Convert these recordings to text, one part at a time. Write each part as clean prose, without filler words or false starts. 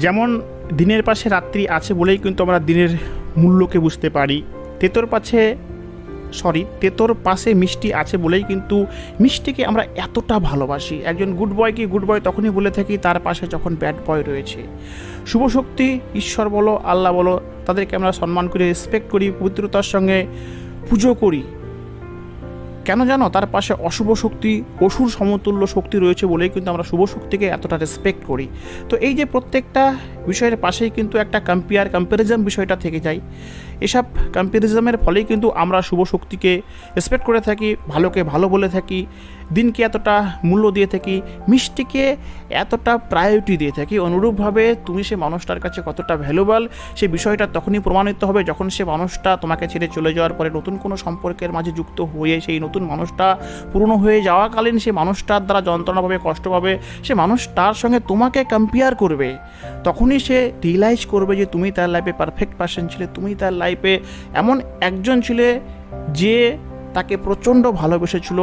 যেমন দিনের পাশে রাত্রি আছে বলেই কিন্তু আমরা দিনের মূল্যকে বুঝতে পারি, তেতোর পাশে মিষ্টি আছে বলেই কিন্তু মিষ্টিকে আমরা এতটা ভালোবাসি। একজন গুড বয়কে গুড বয় তখনই বলে থাকি তার পাশে যখন ব্যাড বয় রয়েছে। শুভ শক্তি, ঈশ্বর বলো, আল্লাহ বলো, তাদেরকে আমরা সম্মান করি, রেসপেক্ট করি, পবিত্রতার সঙ্গে পুজো করি। কেন জানো? তার পাশে অশুভ শক্তি, অসুর সমতুল্য শক্তি রয়েছে বলেই কিন্তু আমরা শুভ শক্তিকে এতটা রেসপেক্ট করি। তো এই যে প্রত্যেকটা বিষয়ের পাশেই কিন্তু একটা কম্প্যারিজম বিষয়টা থেকে যায়। এসব কম্প্যারিজমের ফলেই কিন্তু আমরা শুভ শক্তিকে রেসপেক্ট করে থাকি, ভালোকে ভালো বলে থাকি, দিনকে এতটা মূল্য দিয়ে থাকি, মিষ্টিকে এতটা প্রায়োরিটি দিয়ে থাকি। অনুরূপভাবে তুমি সে মানুষটার কাছে কতটা ভ্যালুয়েবল সে বিষয়টা তখনই প্রমাণিত হবে যখন সে মানুষটা তোমাকে ছেড়ে চলে যাওয়ার পরে নতুন কোনো সম্পর্কের মাঝে যুক্ত হয়ে সেই নতুন মানুষটা পুরনো হয়ে যাওয়াকালীন সে মানুষটার দ্বারা যন্ত্রণা পাবে, কষ্ট পাবে, সে মানুষটার সঙ্গে তোমাকে কম্পেয়ার করবে। তখনই সে রিয়েলাইজ করবে যে তুমি তার লাইফে পারফেক্ট পার্সন ছিলে, তুমি তার লাইফে এমন একজন ছিলে যে তাকে প্রচণ্ড ভালোবেসেছিল,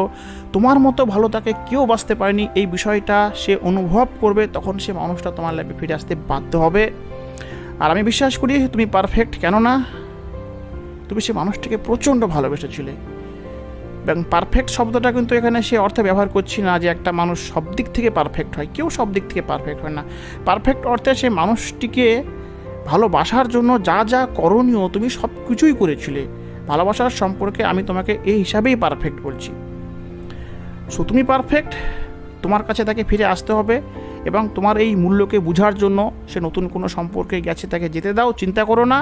তোমার মতো ভালো তাকে কেউ বাঁচতে পারেনি। এই বিষয়টা সে অনুভব করবে, তখন সে মানুষটা তোমার লাইফে ফিরে আসতে বাধ্য হবে। আর আমি বিশ্বাস করি তুমি পারফেক্ট, কেননা তুমি সে মানুষটিকে প্রচণ্ড ভালোবেসেছিলে। এবং পারফেক্ট শব্দটা কিন্তু এখানে সে অর্থে ব্যবহার করছি না যে একটা মানুষ সব দিক থেকে পারফেক্ট হয়, কেউ সব দিক থেকে পারফেক্ট হয় না। পারফেক্ট অর্থে সে মানুষটিকে ভালোবাসার জন্য যা যা করণীয় তুমি সব কিছুই করেছিলে। ভালোবাসার সম্পর্কে আমি তোমাকে এই হিসাবেই পারফেক্ট বলছি। সো তুমি পারফেক্ট, তোমার কাছে তাকে ফিরে আসতে হবে এবং তোমার এই মূল্যকে বোঝার জন্য সে নতুন কোনো সম্পর্কে গেছে, তাকে যেতে দাও, চিন্তা করো না।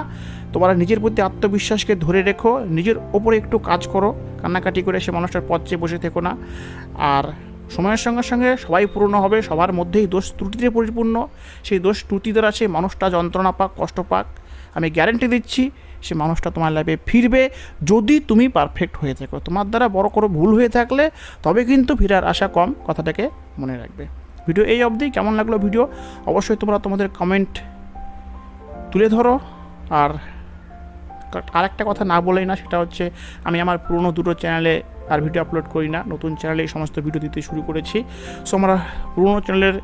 তোমার নিজের প্রতি আত্মবিশ্বাসকে ধরে রেখো, নিজের ওপরে একটু কাজ করো, কান্নাকাটি করে সে মানুষটার পথ চেয়ে বসে থেকো না। আর সময়ের সঙ্গে সঙ্গে সবাই পূর্ণ হবে, সবার মধ্যেই দোষ ত্রুটিতে পরিপূর্ণ। সেই দোষ ত্রুটি দ্বারা সে মানুষটা যন্ত্রণা পাক, কষ্ট পাক, আমি গ্যারেন্টি দিচ্ছি সে মানুষটা তোমার লাইফে ফিরবে যদি তুমি পারফেক্ট হয়ে থাকো। তোমার দ্বারা বড় কোনো ভুল হয়ে থাকলে তবে কিন্তু ফেরার আশা কম, কথাটাকে মনে রাখবে। ভিডিও এই অবধি। কেমন লাগলো ভিডিও অবশ্যই তোমরা তোমাদের কমেন্ট তুলে ধরো। আর আরেকটা কথা না বলেই না, সেটা হচ্ছে আমি আমার পুরনো দুটো চ্যানেলে আর ভিডিও আপলোড করি না, নতুন চ্যানেলে এই সমস্ত ভিডিও দিতে শুরু করেছি। সো আমরা পুরনো চ্যানেলের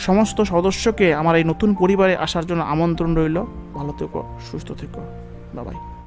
সমস্ত সদস্যকে আমার এই নতুন পরিবারে আসার জন্য আমন্ত্রণ রইল। ভালো থেকো, সুস্থ থেকো, বাই বাই।